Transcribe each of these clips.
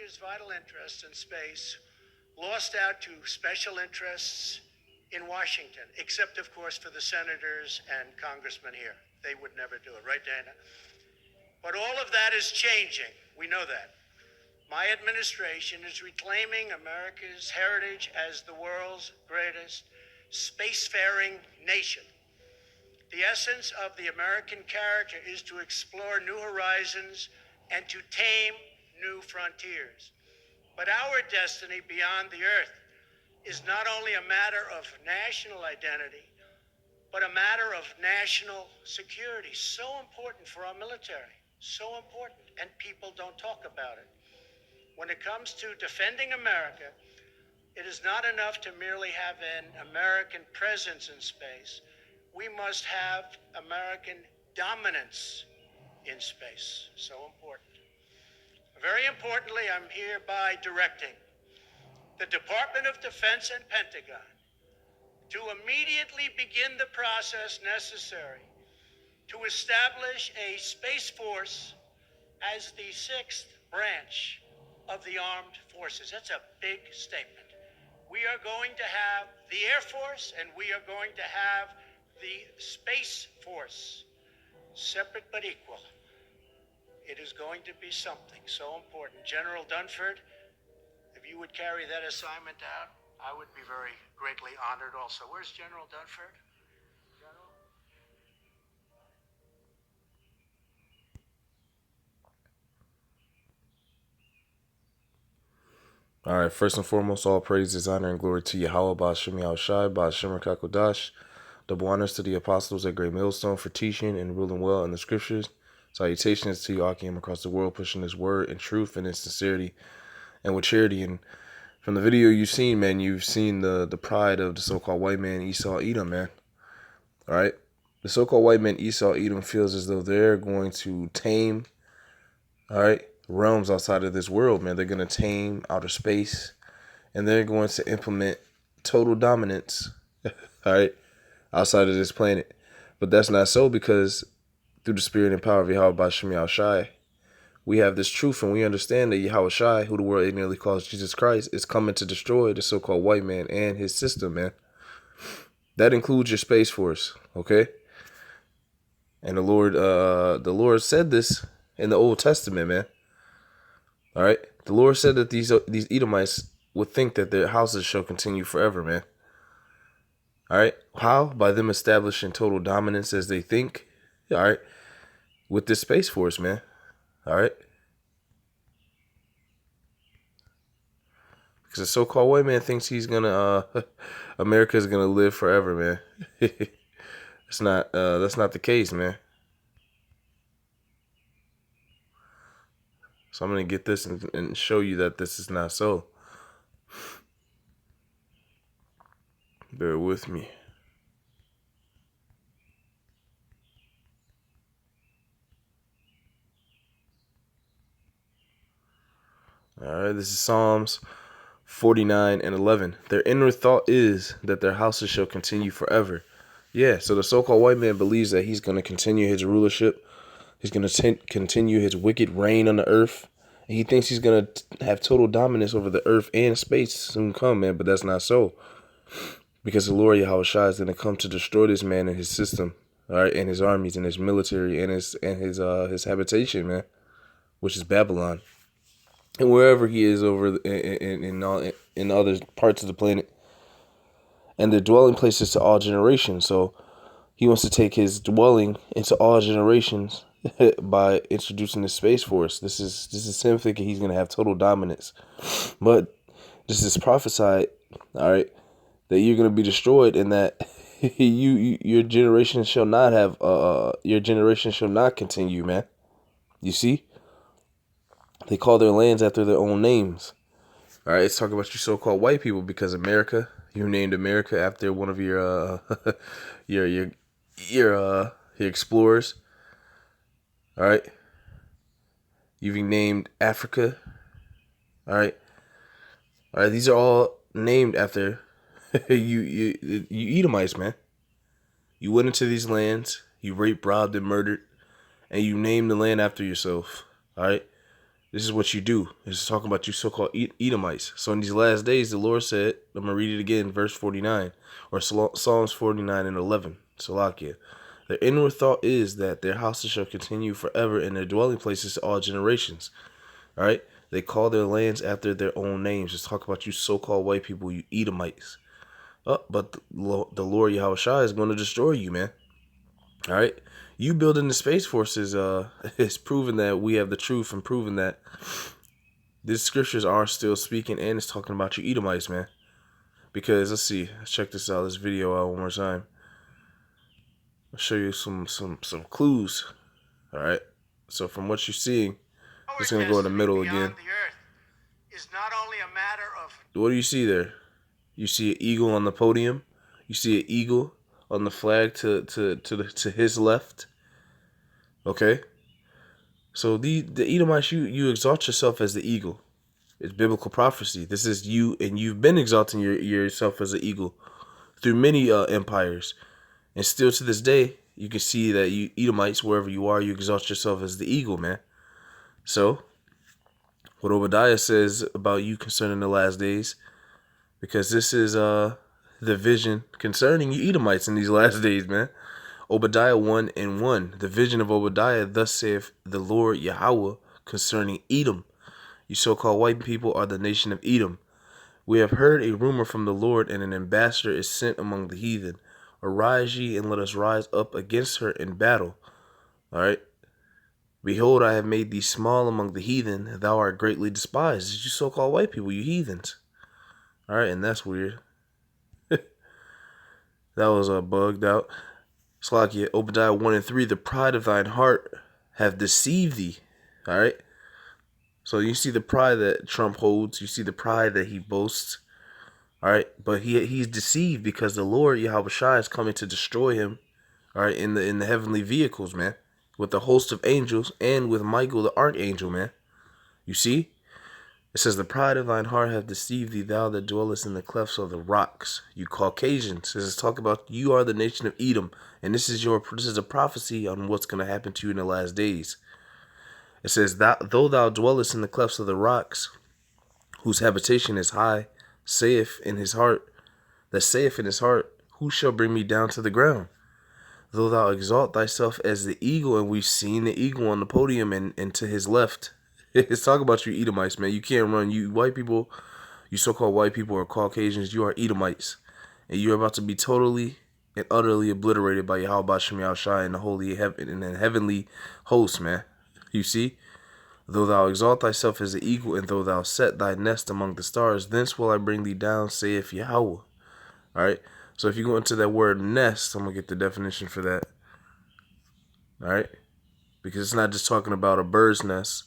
America's vital interests in space lost out to special interests in Washington, except, of course, for the senators and congressmen here. They would never do it, right, Dana? But all of that is changing. We know that. My administration is reclaiming America's heritage as the world's greatest spacefaring nation. The essence of the American character is to explore new horizons and to tame new frontiers. But our destiny beyond the Earth is not only a matter of national identity, but a matter of national security. So important for our military, so important, and people don't talk about it. When it comes to defending America, it is not enough to merely have an American presence in space. We must have American dominance in space. So important. Very importantly, I'm hereby directing the Department of Defense and Pentagon to immediately begin the process necessary to establish a Space Force as the sixth branch of the armed forces. That's a big statement. We are going to have the Air Force and we are going to have the Space Force, separate but equal. It is going to be something so important. General Dunford, if you would carry that assignment out, I would be very greatly honored also. Where's General Dunford? General? All right, first and foremost, all praises, honor, and glory to Yahweh, Ba'ashem Yahushai, Ba'ashem Rakakodash. Double honors to the apostles at Great Millstone for teaching and ruling well in the scriptures. Salutations to you, Akim, across the world, pushing his word in truth and in sincerity and with charity. And from the video you've seen, man, you've seen the pride of the so-called white man, Esau, Edom, man. All right? The so-called white man, Esau, Edom, feels as though they're going to tame, all right, realms outside of this world, man. They're going to tame outer space, and they're going to implement total dominance, all right, outside of this planet. But that's not so, because through the spirit and power of Yahweh Ba'ashem Yahushai, we have this truth, and we understand that Yahweh Shai, who the world ignorantly calls Jesus Christ, is coming to destroy the so-called white man and his system, man. That includes your Space Force, okay? And the Lord said this in the Old Testament, man. All right? The Lord said that these Edomites would think that their houses shall continue forever, man. All right? How? By them establishing total dominance as they think, all right, with this Space Force, man. All right? Because the so-called white man thinks he's gonna, America's gonna live forever, man. That's not the case, man. So I'm gonna get this and show you that this is not so. Bear with me. All right, this is Psalms 49:11. Their inner thought is that their houses shall continue forever. Yeah, so the so-called white man believes that he's going to continue his rulership. He's going to continue his wicked reign on the earth. And he thinks he's going to have total dominance over the earth and space soon come, man. But that's not so. Because the Lord Yahweh Shai is going to come to destroy this man and his system, all right, and his armies and his military and his habitation, man, which is Babylon. And wherever he is over in other parts of the planet. And their dwelling places to all generations. So he wants to take his dwelling into all generations by introducing the Space Force. This is him thinking he's going to have total dominance. But this is prophesied, all right, that you're going to be destroyed, and that your generation shall not have your generation shall not continue, man. You see? They call their lands after their own names. All right, let's talk about you so-called white people, because America, you named America after one of your your explorers. All right, you've named Africa. All right, these are all named after you Edomites, man. You went into these lands, you raped, robbed, and murdered, and you named the land after yourself. All right, This is what you do. This is talking about you so-called Edomites. So in these last days, the Lord said, I'm going to read it again, verse 49, or Psalms 49 and 11, Salakia. Their inward thought is that their houses shall continue forever and their dwelling places to all generations. All right? They call their lands after their own names. Just talk about you so-called white people, you Edomites. But the Lord Yahushua is going to destroy you, man. All right? You building the Space Force is proving that we have the truth and proving that these scriptures are still speaking and it's talking about you Edomites, man. Because, let's see. Let's check this out. This video out one more time. I'll show you some clues. All right? So from what you're seeing, it's going to go in the middle again. Is not only a matter of... What do you see there? You see an eagle on the podium. You see an eagle on the flag to his left. Okay? So the Edomites, you exalt yourself as the eagle. It's biblical prophecy. This is you, and you've been exalting yourself as an eagle through many empires. And still to this day, you can see that you Edomites, wherever you are, you exalt yourself as the eagle, man. So, what Obadiah says about you concerning the last days, because this is the vision concerning you Edomites in these last days, man. Obadiah 1:1. The vision of Obadiah, thus saith the Lord Yahweh concerning Edom. You so-called white people are the nation of Edom. We have heard a rumor from the Lord, and an ambassador is sent among the heathen. Arise ye, and let us rise up against her in battle. All right. Behold, I have made thee small among the heathen. Thou art greatly despised. You so-called white people, you heathens. All right, and that's weird. That was bugged out. Slakia, Obadiah 1:3. The pride of thine heart have deceived thee. All right. So you see the pride that Trump holds. You see the pride that he boasts. All right. But he's deceived because the Lord Yahushua is coming to destroy him. All right. In the heavenly vehicles, man. With the host of angels and with Michael the archangel, man. You see? It says, the pride of thine heart hath deceived thee, thou that dwellest in the clefts of the rocks. You Caucasians. This is talk about you are the nation of Edom. And this is a prophecy on what's going to happen to you in the last days. It says, though thou dwellest in the clefts of the rocks, whose habitation is high, saith in his heart, who shall bring me down to the ground? Though thou exalt thyself as the eagle, and we've seen the eagle on the podium and to his left. It's talking about you Edomites, man. You can't run. You white people, you so-called white people or Caucasians, you are Edomites. And you're about to be totally and utterly obliterated by Yahweh Shem Yahushua and the holy heaven and the heavenly host, man. You see? Though thou exalt thyself as the eagle, and though thou set thy nest among the stars, thence will I bring thee down, saith Yahweh. Alright? So if you go into that word nest, I'm going to get the definition for that. Alright? Because it's not just talking about a bird's nest,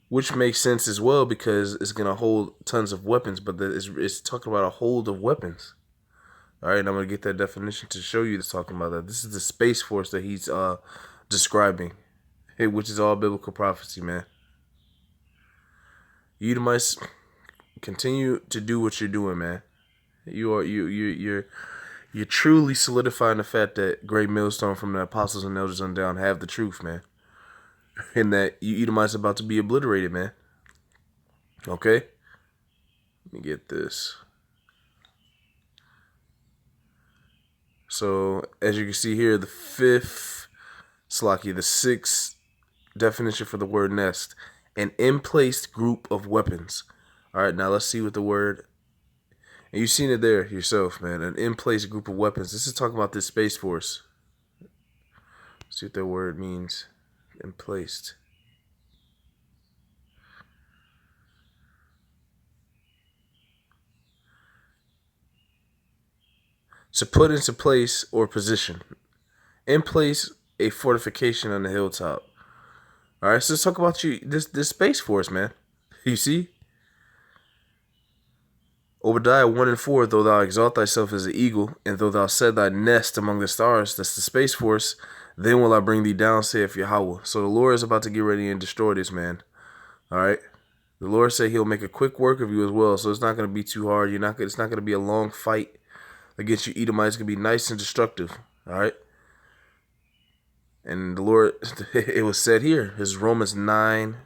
which makes sense as well because it's going to hold tons of weapons, but it's talking about a hold of weapons. Alright, and I'm going to get that definition to show you it's talking about that. This is the Space Force that he's describing, which is all biblical prophecy, man. You Edomites, continue to do what you're doing, man. You're truly solidifying the fact that Great Millstone from the Apostles and Elders on down have the truth, man. And that you Edomites about to be obliterated, man. Okay? Let me get this. So, as you can see here, the sixth definition for the word nest. An emplaced group of weapons. Alright, now let's see what the word... And you've seen it there yourself, man. An emplaced group of weapons. This is talking about this Space Force. Let's see what that word means. Emplaced. To put into place or position. In place, a fortification on the hilltop. Alright, so let's talk about this Space Force, man. You see? Obadiah 1:4, though thou exalt thyself as an eagle, and though thou set thy nest among the stars, that's the Space Force, then will I bring thee down, saith Yahweh. So the Lord is about to get ready and destroy this, man. Alright? The Lord said he'll make a quick work of you as well, so it's not going to be too hard. It's not going to be a long fight against you Edomites. It's going to be nice and destructive. Alright? And the Lord, it was said here, this is Romans 9,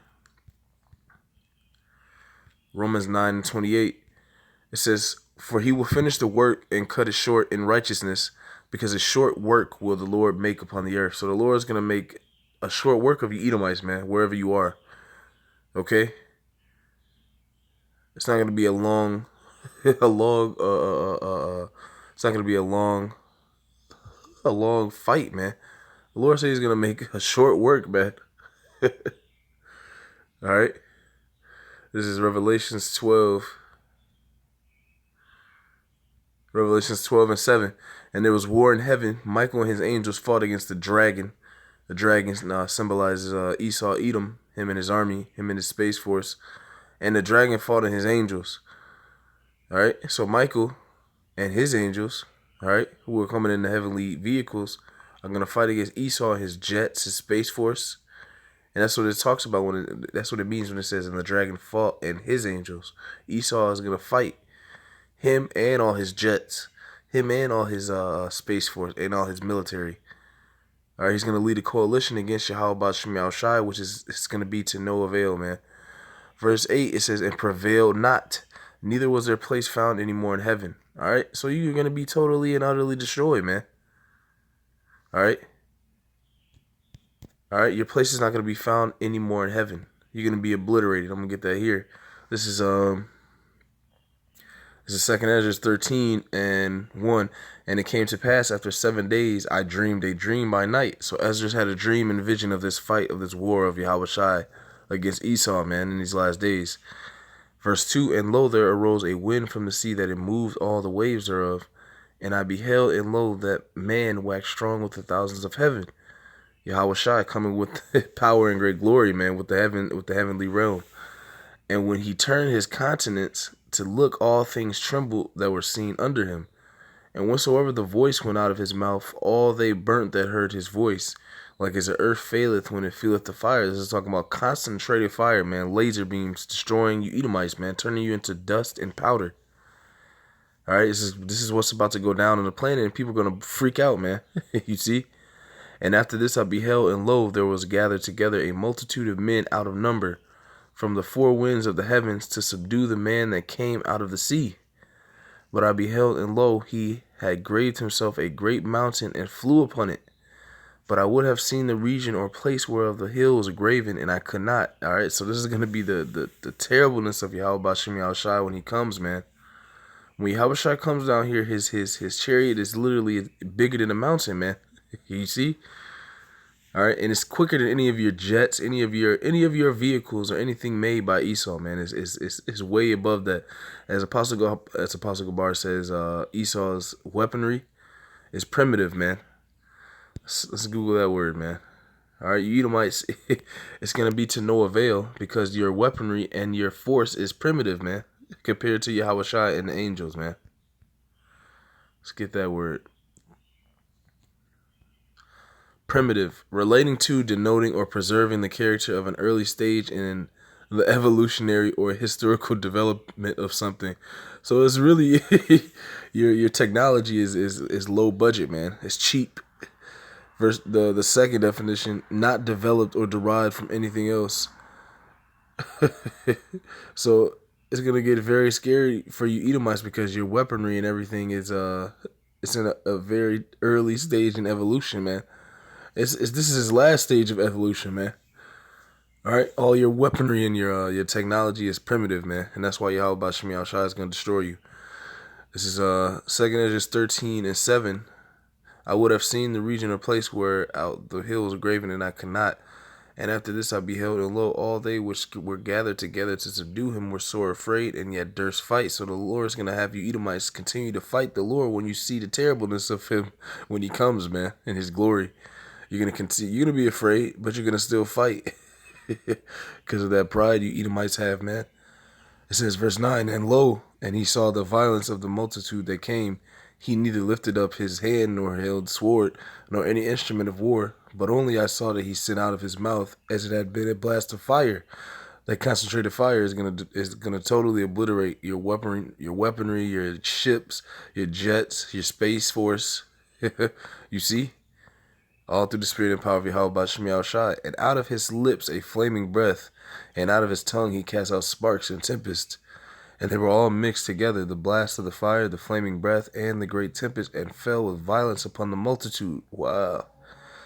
Romans 9:28. It says, "For he will finish the work and cut it short in righteousness, because a short work will the Lord make upon the earth." So the Lord is going to make a short work of you Edomites, man, wherever you are. Okay? It's not going to be a long, it's not going to be a long fight, man. The Lord says he's going to make a short work, man. All right? This is Revelations 12. Revelations 12 and 7. "And there was war in heaven. Michael and his angels fought against the dragon." The dragon symbolizes Esau, Edom, him and his army, him and his space force. And the dragon fought in his angels. All right? So Michael and his angels, all right, who are coming in the heavenly vehicles, are going to fight against Esau, his jets, his space force. And that's what it talks about that's what it means when it says, "And the dragon fought and his angels." Esau is going to fight him and all his jets, him and all his space force and all his military. All right, he's going to lead a coalition against Yahweh Shem Shai, which is it's going to be to no avail, man. Verse 8, it says, "And prevailed not, neither was their place found anymore in heaven." All right, so you're going to be totally and utterly destroyed, man. All right. All right, your place is not going to be found anymore in heaven. You're going to be obliterated. I'm going to get that here. This is 2nd Ezra 13 and 1. "And it came to pass after 7 days, I dreamed a dream by night." So Ezra had a dream and vision of this fight, of this war of Yahweh Shai against Esau, man, in these last days. Verse 2, "And lo, there arose a wind from the sea that it moved all the waves thereof. And I beheld, and lo, that man waxed strong with the thousands of heaven." Yahweh Shai coming with power and great glory, man, with the heavenly realm. "And when he turned his countenance to look, all things trembled that were seen under him. And whensoever the voice went out of his mouth, all they burnt that heard his voice, like as the earth faileth when it feeleth the fire." This is talking about concentrated fire, man. Laser beams destroying you Edomites, man, turning you into dust and powder. All right, this is what's about to go down on the planet, and people are going to freak out, man. You see? "And after this I beheld, and lo, there was gathered together a multitude of men out of number, from the four winds of the heavens, to subdue the man that came out of the sea. But I beheld, and lo, he had graved himself a great mountain, and flew upon it. But I would have seen the region or place whereof the hill was graven, and I could not." All right, so this is going to be the terribleness of Yahweh Shem Shai when he comes, man. When Yahweh Shai comes down here, his chariot is literally bigger than a mountain, man. You see? All right, and it's quicker than any of your jets, any of your vehicles, or anything made by Esau, man. It's way above that. As Apostle Gabar says, Esau's weaponry is primitive, man. Let's Google that word, man. All right, you Edomites, it's gonna be to no avail, because your weaponry and your force is primitive, man, compared to Yahweh Shai and the angels, man. Let's get that word. Primitive, relating to, denoting, or preserving the character of an early stage in the evolutionary or historical development of something. So it's really your technology is low budget, man. It's cheap. Verse the second definition, not developed or derived from anything else. So it's gonna get very scary for you Edomites, because your weaponry and everything is it's in a very early stage in evolution, man. This is his last stage of evolution, man. All right, all your weaponry and your technology is primitive, man, and that's why Yahweh Shem Shai is gonna destroy you. This is 2nd Ezra 13 and 7. "I would have seen the region or place where out the hill was graven, and I could not. And after this I beheld, and lo, all they which were gathered together to subdue him were sore afraid, and yet durst fight." So the Lord is going to have you Edomites continue to fight the Lord when you see the terribleness of him when he comes, man, in his glory. You're going to be afraid, but you're going to still fight because of that pride you Edomites have, man. It says, verse 9, "And lo, and he saw the violence of the multitude that came. He neither lifted up his hand, nor held sword, nor any instrument of war, but only I saw that he sent out of his mouth as it had been a blast of fire." That concentrated fire is gonna totally obliterate your weaponry, your ships, your jets, your space force. You see? all through the spirit and power of Yahweh Shem Shai. And out of his lips a flaming breath, and out of his tongue he cast out sparks and tempest. And they were all mixed together, the blast of the fire, the flaming breath, and the great tempest, and fell with violence upon the multitude. Wow.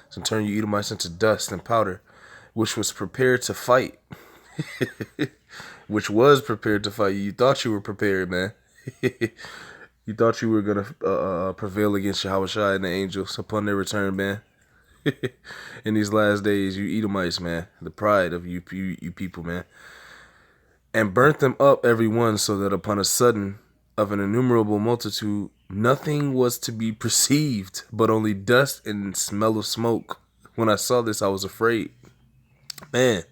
So turn you Edomites into dust and powder, which was prepared to fight. Which was prepared to fight. You thought you were prepared, man. You thought you were going to prevail against Yahweh Shai and the angels upon their return, man. In these last days, you Edomites, man. The pride of you people, man. And burnt them up every one, so that upon a sudden of an innumerable multitude, nothing was to be perceived, but only dust and smell of smoke. When I saw this, I was afraid. Man.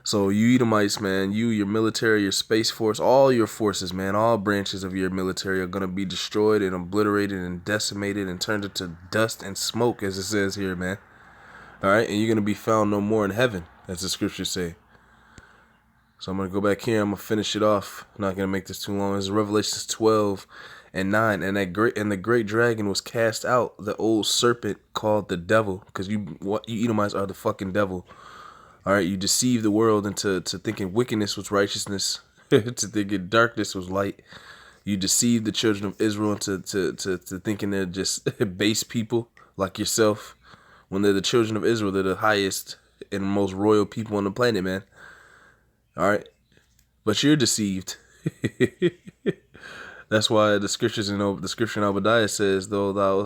So you Edomites, man, your military, your space force, all your forces, man, all branches of your military are going to be destroyed and obliterated and decimated and turned into dust and smoke, as it says here, man. All right, and you're going to be found no more in heaven, as the scriptures say. So I'm going to go back here. I'm going to finish it off. I'm not going to make this too long. This is Revelations 12 and 9. And the great dragon was cast out, the old serpent called the devil, because you Edomites are the fucking devil. All right, you deceive the world into thinking wickedness was righteousness, to thinking darkness was light. You deceive the children of Israel into to thinking they're just base people like yourself, when they're the children of Israel. They're the highest and most royal people on the planet, man. All right, but you're deceived. That's why the scripture in Obadiah says, though thou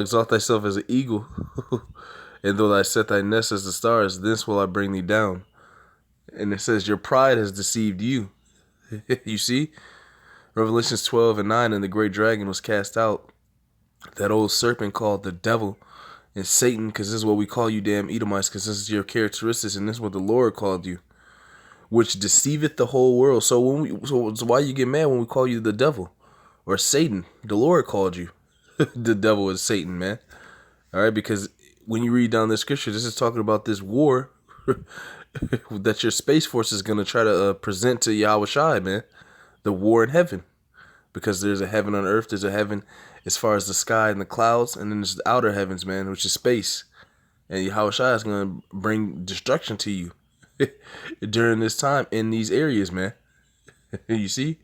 exalt thyself as an eagle, and though thou set thy nest as the stars, thence will I bring thee down. And it says, your pride has deceived you. You see? Revelations 12 and 9, and the great dragon was cast out, that old serpent called the devil and Satan, because this is what we call you damn Edomites, because this is your characteristics, and this is what the Lord called you, which deceiveth the whole world. So why you get mad when we call you the devil or Satan? The Lord called you the devil is Satan, man. All right, because when you read down the scripture, this is talking about this war that your space force is going to try to present to Yahweh Shai, man. The war in heaven. Because there's a heaven on earth. There's a heaven as far as the sky and the clouds. And then there's the outer heavens, man, which is space. And Yahweh Shai is going to bring destruction to you during this time in these areas, man. You see?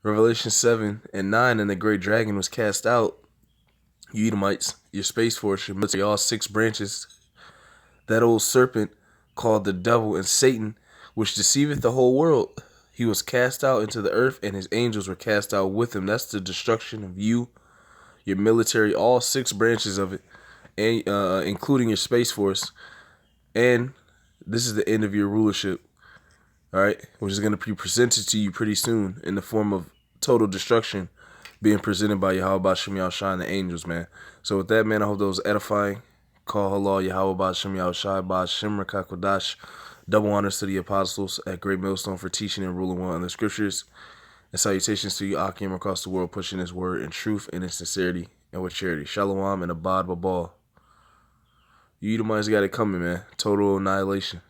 Revelation 7 and 9, and the great dragon was cast out. You Edomites, your space force, your military, all 6 branches. That old serpent called the devil and Satan, which deceiveth the whole world. He was cast out into the earth, and his angels were cast out with him. That's the destruction of you, your military, all 6 branches of it, and including your space force. And this is the end of your rulership, all right, which is going to be presented to you pretty soon in the form of total destruction being presented by Yahweh Shem Shai and the angels, man. So with that, man, I hope that was edifying. Call halal Yahweh Shem Shai Ba Shem Kakodash. Double honors to the apostles at Great Millstone for teaching and ruling well in the scriptures. And salutations to you, Akim, across the world, pushing his word in truth and in sincerity and with charity. Shalom and abad babal. You Edomites got it coming, man. Total annihilation.